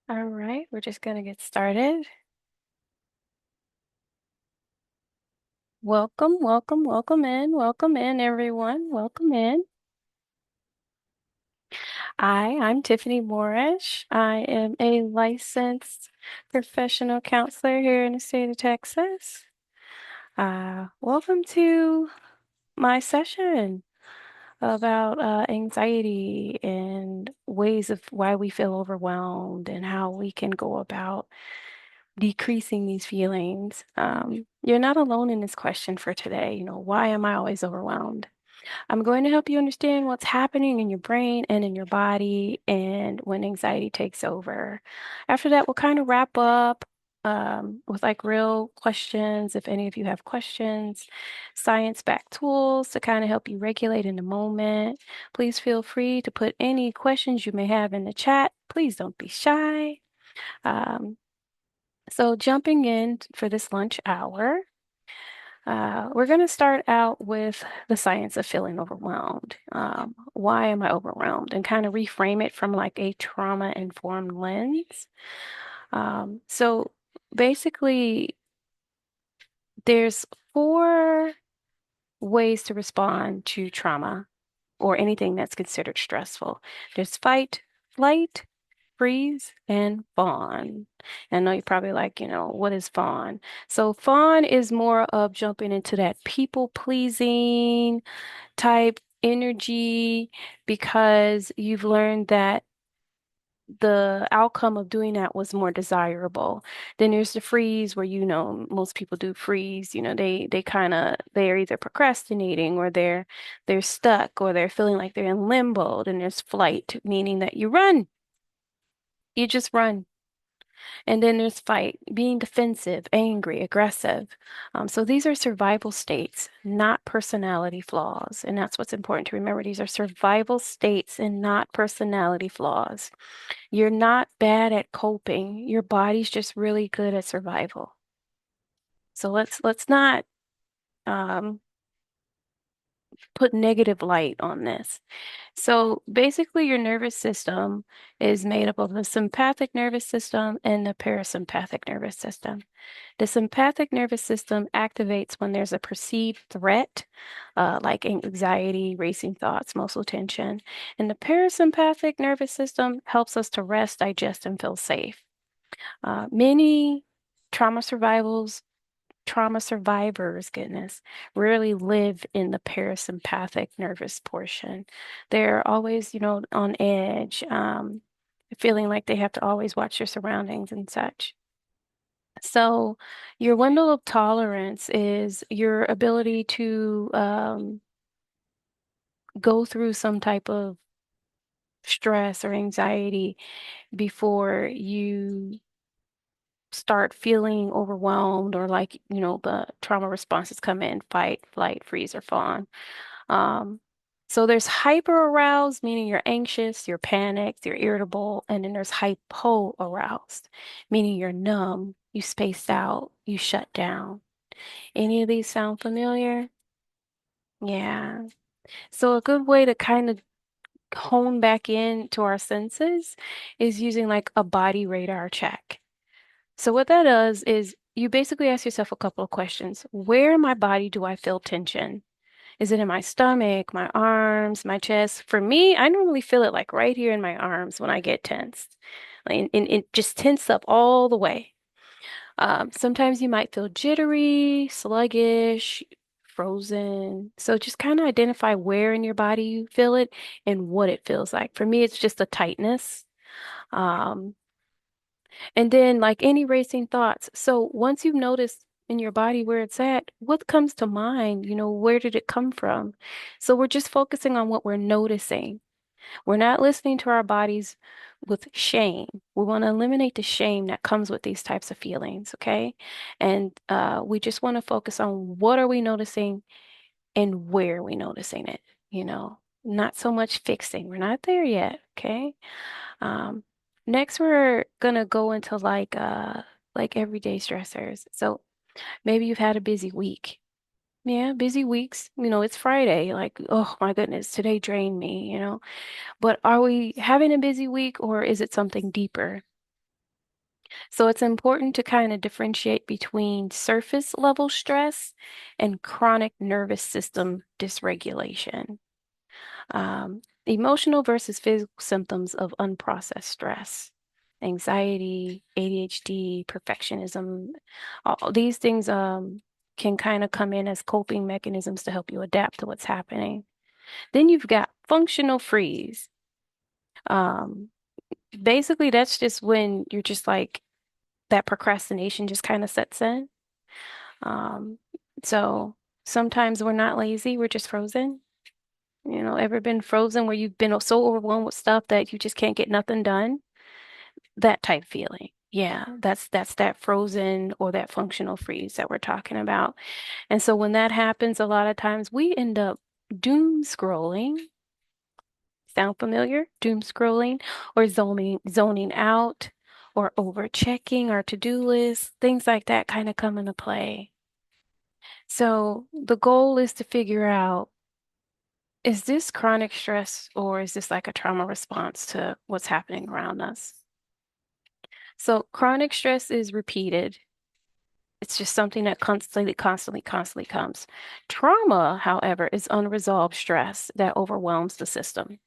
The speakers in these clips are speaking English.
All right, we're just going to get started. Welcome in, everyone. Welcome in. I'm Tiffany Moorish. I am a licensed professional counselor here in the state of Texas. Welcome to my session about anxiety and ways of why we feel overwhelmed and how we can go about decreasing these feelings. You're not alone in this question for today. Why am I always overwhelmed? I'm going to help you understand what's happening in your brain and in your body and when anxiety takes over. After that, we'll kind of wrap up with like real questions. If any of you have questions, science-backed tools to kind of help you regulate in the moment. Please feel free to put any questions you may have in the chat. Please don't be shy. Um, so jumping in for this lunch hour, we're going to start out with the science of feeling overwhelmed. Why am I overwhelmed? And kind of reframe it from like a trauma-informed lens. So basically, there's four ways to respond to trauma or anything that's considered stressful. There's fight, flight, freeze, and fawn. And I know you're probably like, what is fawn? So fawn is more of jumping into that people pleasing type energy because you've learned that the outcome of doing that was more desirable. Then there's the freeze where most people do freeze, they're either procrastinating or they're stuck or they're feeling like they're in limbo. Then there's flight, meaning that you run. You just run. And then there's fight, being defensive, angry, aggressive. So these are survival states, not personality flaws. And that's what's important to remember. These are survival states and not personality flaws. You're not bad at coping. Your body's just really good at survival. So let's not um, put negative light on this. So basically, your nervous system is made up of the sympathetic nervous system and the parasympathetic nervous system. The sympathetic nervous system activates when there's a perceived threat, like anxiety, racing thoughts, muscle tension. And the parasympathetic nervous system helps us to rest, digest, and feel safe. Many trauma survivals trauma survivors, goodness, rarely live in the parasympathetic nervous portion. They're always, on edge, feeling like they have to always watch their surroundings and such. So, your window of tolerance is your ability to go through some type of stress or anxiety before you start feeling overwhelmed or like, the trauma responses come in, fight, flight, freeze, or fawn. Um, so there's hyper aroused, meaning you're anxious, you're panicked, you're irritable, and then there's hypo aroused, meaning you're numb, you spaced out, you shut down. Any of these sound familiar? Yeah. So a good way to kind of hone back in to our senses is using like a body radar check. So what that does is you basically ask yourself a couple of questions. Where in my body do I feel tension? Is it in my stomach, my arms, my chest? For me, I normally feel it like right here in my arms when I get tensed. And it just tense up all the way. Sometimes you might feel jittery, sluggish, frozen. So just kind of identify where in your body you feel it and what it feels like. For me, it's just a tightness. Um, and then, like any racing thoughts. So once you've noticed in your body where it's at, what comes to mind? Where did it come from? So we're just focusing on what we're noticing. We're not listening to our bodies with shame. We want to eliminate the shame that comes with these types of feelings, okay? And we just want to focus on what are we noticing and where are we noticing it, not so much fixing. We're not there yet, okay? Um, Next we're gonna go into like everyday stressors. So maybe you've had a busy week. Yeah, busy weeks. It's Friday. Like, oh my goodness, today drained me. But are we having a busy week or is it something deeper? So it's important to kind of differentiate between surface level stress and chronic nervous system dysregulation. Emotional versus physical symptoms of unprocessed stress, anxiety, ADHD, perfectionism, all these things can kind of come in as coping mechanisms to help you adapt to what's happening. Then you've got functional freeze. Um, Basically, that's just when you're just like that procrastination just kind of sets in. Um, so sometimes we're not lazy, we're just frozen. Ever been frozen where you've been so overwhelmed with stuff that you just can't get nothing done? That type feeling. Yeah, that's that frozen or that functional freeze that we're talking about. And so when that happens, a lot of times we end up doom scrolling. Sound familiar? Doom scrolling or zoning out or over checking our to-do list, things like that kind of come into play. So the goal is to figure out, is this chronic stress or is this like a trauma response to what's happening around us? So chronic stress is repeated. It's just something that constantly comes. Trauma, however, is unresolved stress that overwhelms the system.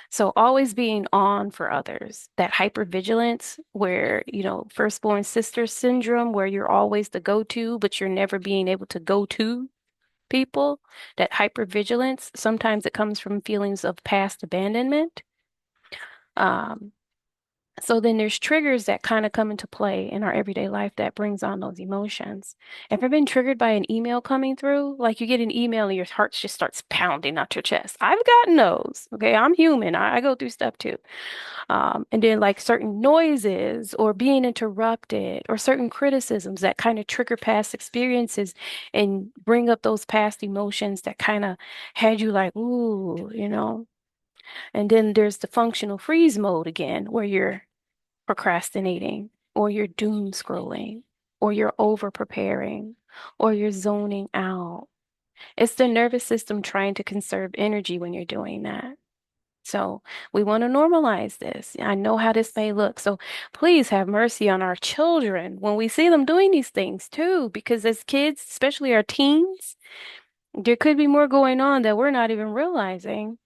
So always being on for others, that hypervigilance where, firstborn sister syndrome, where you're always the go-to, but you're never being able to go to people, that hypervigilance, sometimes it comes from feelings of past abandonment. Um, so then there's triggers that kind of come into play in our everyday life that brings on those emotions. Ever been triggered by an email coming through? Like you get an email and your heart just starts pounding out your chest. I've gotten those. Okay, I'm human. I go through stuff too. And then like certain noises or being interrupted or certain criticisms that kind of trigger past experiences and bring up those past emotions that kind of had you like, ooh. And then there's the functional freeze mode again, where you're procrastinating or you're doom scrolling or you're over preparing or you're zoning out. It's the nervous system trying to conserve energy when you're doing that. So we want to normalize this. I know how this may look. So please have mercy on our children when we see them doing these things too, because as kids, especially our teens, there could be more going on that we're not even realizing,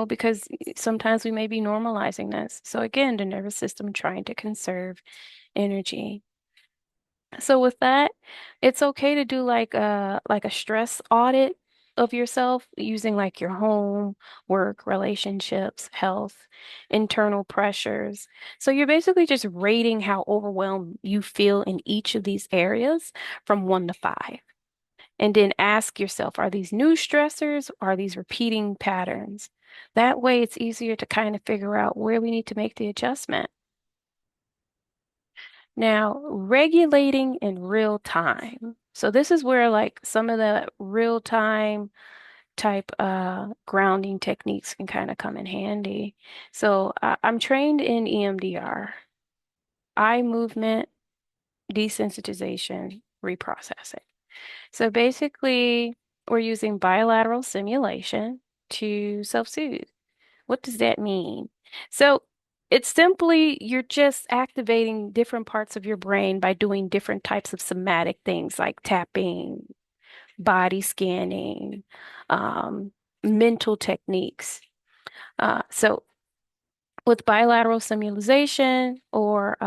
because sometimes we may be normalizing this. So again, the nervous system trying to conserve energy. So with that, it's okay to do like a stress audit of yourself using like your home, work, relationships, health, internal pressures. So you're basically just rating how overwhelmed you feel in each of these areas from 1 to 5. And then ask yourself, are these new stressors? Are these repeating patterns? That way it's easier to kind of figure out where we need to make the adjustment. Now, regulating in real time. So this is where like some of the real time type grounding techniques can kind of come in handy. So I'm trained in EMDR, eye movement, desensitization, reprocessing. So basically, we're using bilateral simulation to self-soothe. What does that mean? So it's simply you're just activating different parts of your brain by doing different types of somatic things like tapping, body scanning, um, mental techniques. So with bilateral simulation or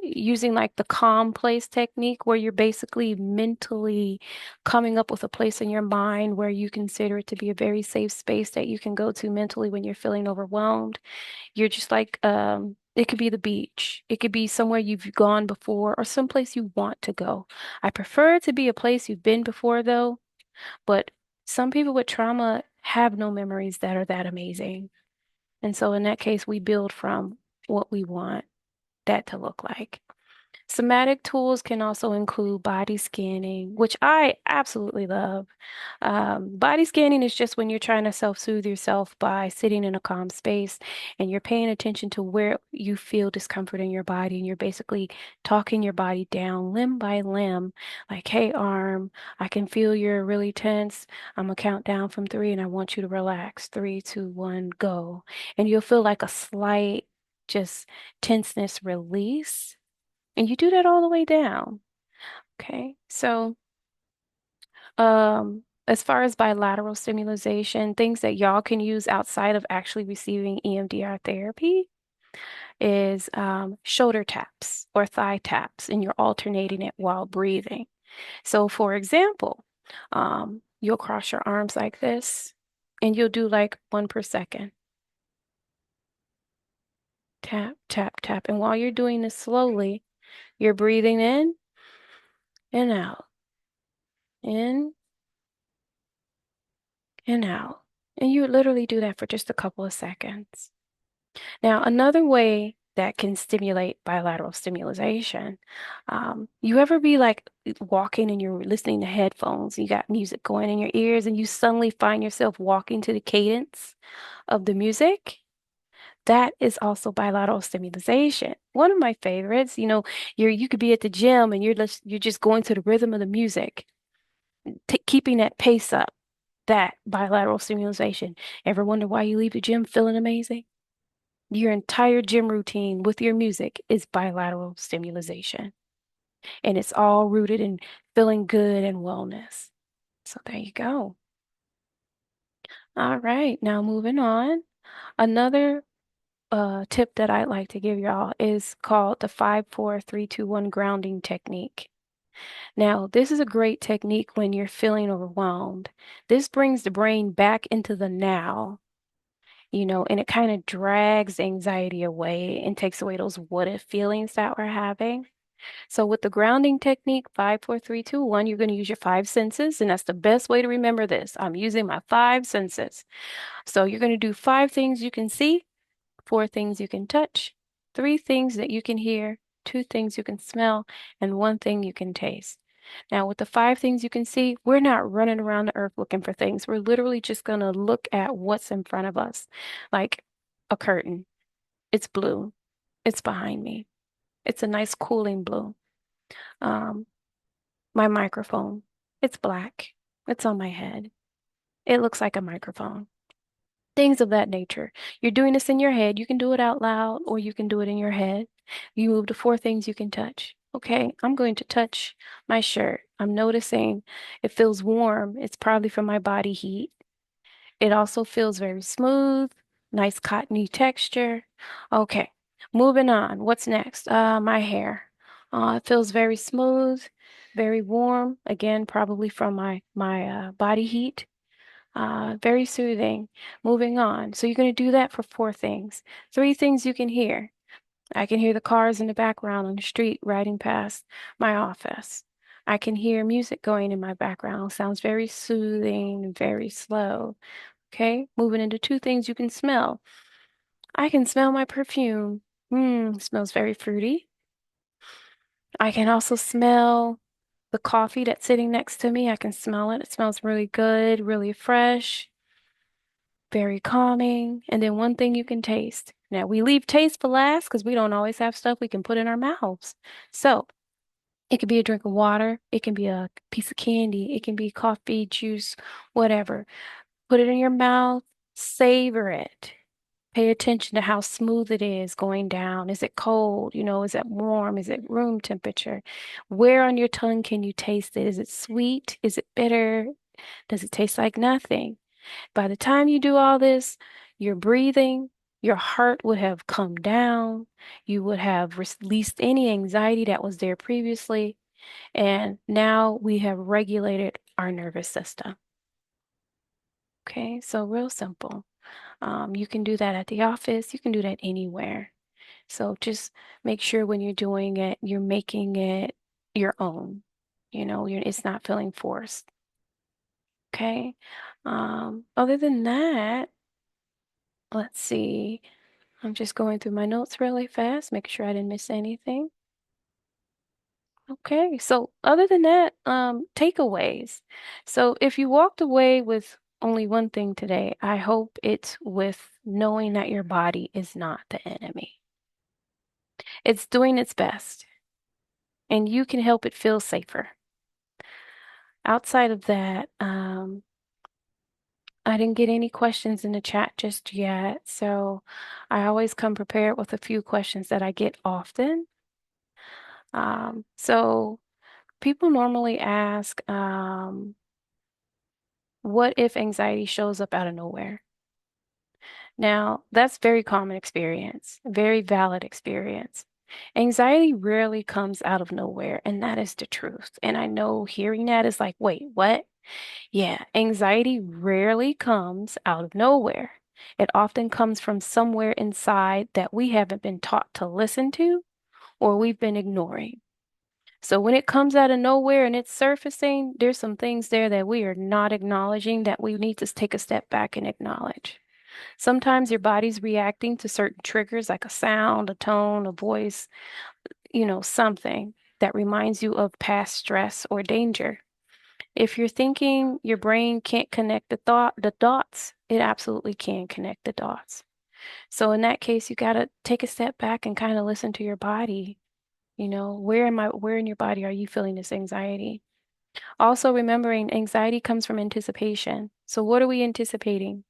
using like the calm place technique, where you're basically mentally coming up with a place in your mind where you consider it to be a very safe space that you can go to mentally when you're feeling overwhelmed. You're just like, it could be the beach. It could be somewhere you've gone before or someplace you want to go. I prefer it to be a place you've been before though, but some people with trauma have no memories that are that amazing. And so in that case, we build from what we want that to look like. Somatic tools can also include body scanning, which I absolutely love. Body scanning is just when you're trying to self-soothe yourself by sitting in a calm space and you're paying attention to where you feel discomfort in your body, and you're basically talking your body down limb by limb, like, hey, arm, I can feel you're really tense. I'm gonna count down from 3 and I want you to relax. 3, 2, 1, go. And you'll feel like a slight just tenseness release. And you do that all the way down. Okay. So, as far as bilateral stimulation, things that y'all can use outside of actually receiving EMDR therapy is shoulder taps or thigh taps, and you're alternating it while breathing. So, for example, you'll cross your arms like this, and you'll do like one per second. Tap, tap, tap. And while you're doing this slowly, you're breathing in and out, in and out. And you literally do that for just a couple of seconds. Now, another way that can stimulate bilateral stimulation, you ever be like walking and you're listening to headphones, you got music going in your ears, and you suddenly find yourself walking to the cadence of the music? That is also bilateral stimulation. One of my favorites, you could be at the gym and you're just going to the rhythm of the music, keeping that pace up. That bilateral stimulation. Ever wonder why you leave the gym feeling amazing? Your entire gym routine with your music is bilateral stimulation, and it's all rooted in feeling good and wellness. So there you go. All right, now moving on. Another tip that I'd like to give y'all is called the 5-4-3-2-1 grounding technique. Now, this is a great technique when you're feeling overwhelmed. This brings the brain back into the now, and it kind of drags anxiety away and takes away those what if feelings that we're having. So, with the grounding technique, 5-4-3-2-1, you're going to use your five senses, and that's the best way to remember this. I'm using my five senses. So, you're going to do five things you can see, four things you can touch, three things that you can hear, two things you can smell, and one thing you can taste. Now, with the five things you can see, we're not running around the earth looking for things. We're literally just going to look at what's in front of us, like a curtain. It's blue. It's behind me. It's a nice cooling blue. Um, my microphone. It's black. It's on my head. It looks like a microphone. Things of that nature. You're doing this in your head. You can do it out loud or you can do it in your head. You move to four things you can touch. Okay, I'm going to touch my shirt. I'm noticing it feels warm. It's probably from my body heat. It also feels very smooth, nice cottony texture. Okay, moving on. What's next? My hair. It feels very smooth, very warm. Again, probably from my body heat. Very soothing. Moving on. So you're going to do that for four things. Three things you can hear. I can hear the cars in the background on the street riding past my office. I can hear music going in my background. Sounds very soothing and very slow. Okay, moving into two things you can smell. I can smell my perfume. Smells very fruity. I can also smell the coffee that's sitting next to me. I can smell it. It smells really good, really fresh. Very calming. And then one thing you can taste. Now, we leave taste for last because we don't always have stuff we can put in our mouths. So, it could be a drink of water, it can be a piece of candy, it can be coffee, juice, whatever. Put it in your mouth, savor it. Pay attention to how smooth it is going down. Is it cold? Is it warm? Is it room temperature? Where on your tongue can you taste it? Is it sweet? Is it bitter? Does it taste like nothing? By the time you do all this, you're breathing, your heart would have come down, you would have released any anxiety that was there previously, and now we have regulated our nervous system. Okay, so real simple. You can do that at the office, you can do that anywhere. So just make sure when you're doing it, you're making it your own. It's not feeling forced. Okay. Other than that, let's see. I'm just going through my notes really fast, making sure I didn't miss anything. Okay, so other than that, takeaways. So if you walked away with only one thing today, I hope it's with knowing that your body is not the enemy. It's doing its best, and you can help it feel safer. Outside of that, I didn't get any questions in the chat just yet, so I always come prepared with a few questions that I get often. So people normally ask, what if anxiety shows up out of nowhere? Now, that's very common experience, very valid experience. Anxiety rarely comes out of nowhere, and that is the truth. And I know hearing that is like, wait, what? Yeah, anxiety rarely comes out of nowhere. It often comes from somewhere inside that we haven't been taught to listen to or we've been ignoring. So when it comes out of nowhere and it's surfacing, there's some things there that we are not acknowledging that we need to take a step back and acknowledge. Sometimes your body's reacting to certain triggers like a sound, a tone, a voice, something that reminds you of past stress or danger. If you're thinking your brain can't connect the dots, it absolutely can connect the dots. So in that case, you got to take a step back and kind of listen to your body. Where in your body are you feeling this anxiety? Also remembering anxiety comes from anticipation. So what are we anticipating?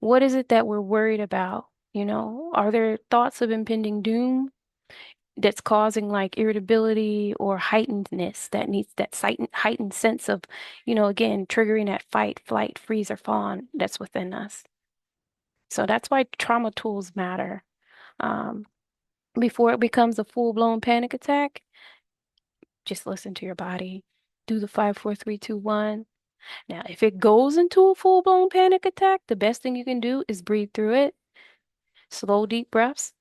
What is it that we're worried about? Are there thoughts of impending doom that's causing like irritability or heightenedness that needs that heightened sense of, again, triggering that fight, flight, freeze, or fawn that's within us. So that's why trauma tools matter. Um, Before it becomes a full-blown panic attack, just listen to your body. Do the 5, 4, 3, 2, 1. Now, if it goes into a full-blown panic attack, the best thing you can do is breathe through it. Slow, deep breaths.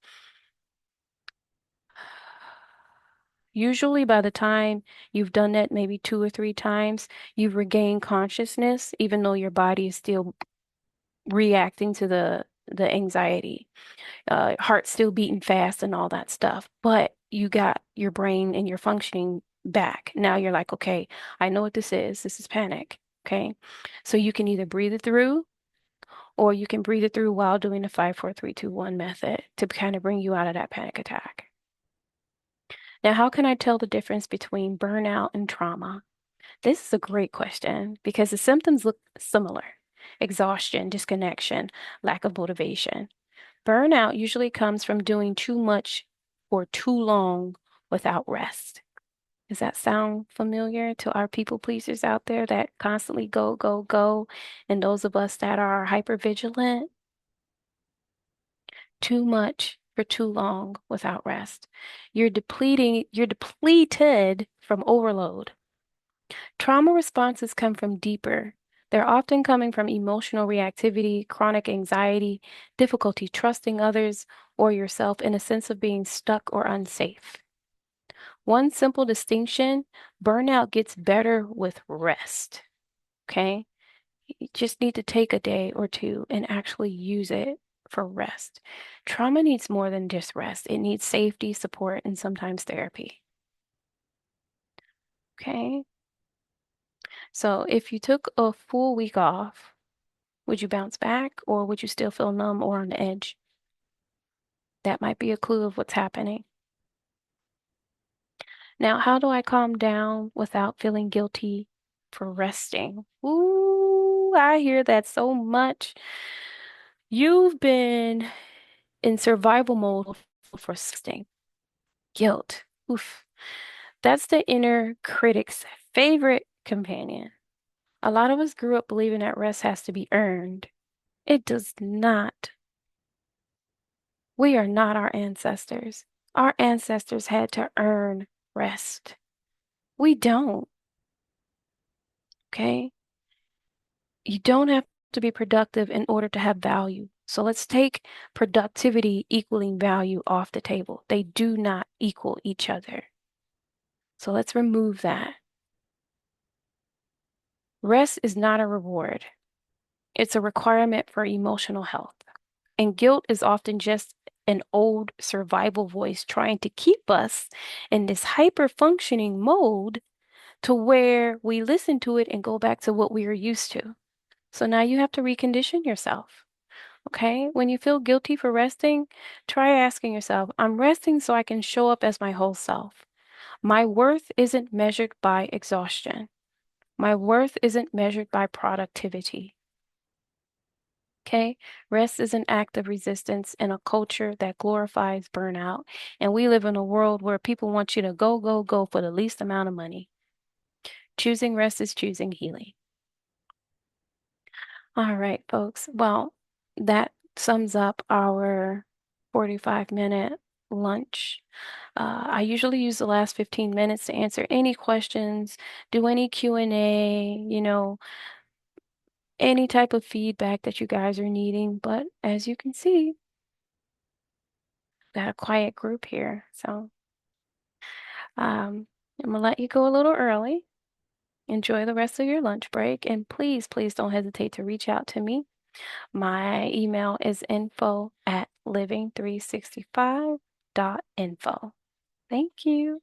Usually, by the time you've done that maybe 2 or 3 times, you've regained consciousness, even though your body is still reacting to the anxiety. Heart still beating fast and all that stuff. But you got your brain and your functioning back. Now you're like, okay, I know what this is. This is panic. Okay. So you can either breathe it through or you can breathe it through while doing the 5, 4, 3, 2, 1 method to kind of bring you out of that panic attack. Now, how can I tell the difference between burnout and trauma? This is a great question because the symptoms look similar: exhaustion, disconnection, lack of motivation. Burnout usually comes from doing too much for too long without rest. Does that sound familiar to our people pleasers out there that constantly go, go, go? And those of us that are hypervigilant, too much for too long without rest. You're depleted from overload. Trauma responses come from deeper. They're often coming from emotional reactivity, chronic anxiety, difficulty trusting others or yourself, in a sense of being stuck or unsafe. One simple distinction: burnout gets better with rest. Okay? You just need to take a day or two and actually use it for rest. Trauma needs more than just rest, it needs safety, support, and sometimes therapy. Okay? So if you took a full week off, would you bounce back or would you still feel numb or on the edge? That might be a clue of what's happening. Now, how do I calm down without feeling guilty for resting? Ooh, I hear that so much. You've been in survival mode for resting. Guilt. Oof. That's the inner critic's favorite companion. A lot of us grew up believing that rest has to be earned. It does not. We are not our ancestors. Our ancestors had to earn rest. We don't, okay? You don't have to be productive in order to have value. So let's take productivity equaling value off the table. They do not equal each other. So let's remove that. Rest is not a reward. It's a requirement for emotional health. And guilt is often just an old survival voice trying to keep us in this hyper functioning mode to where we listen to it and go back to what we are used to. So now you have to recondition yourself. Okay? When you feel guilty for resting, try asking yourself, I'm resting so I can show up as my whole self. My worth isn't measured by exhaustion. My worth isn't measured by productivity. Okay, rest is an act of resistance in a culture that glorifies burnout. And we live in a world where people want you to go, go, go for the least amount of money. Choosing rest is choosing healing. All right, folks. Well, that sums up our 45-minute lunch. I usually use the last 15 minutes to answer any questions, do any Q&A, any type of feedback that you guys are needing. But as you can see, got a quiet group here. So I'm gonna let you go a little early. Enjoy the rest of your lunch break. And please, please don't hesitate to reach out to me. My email is info@living365.info. Thank you.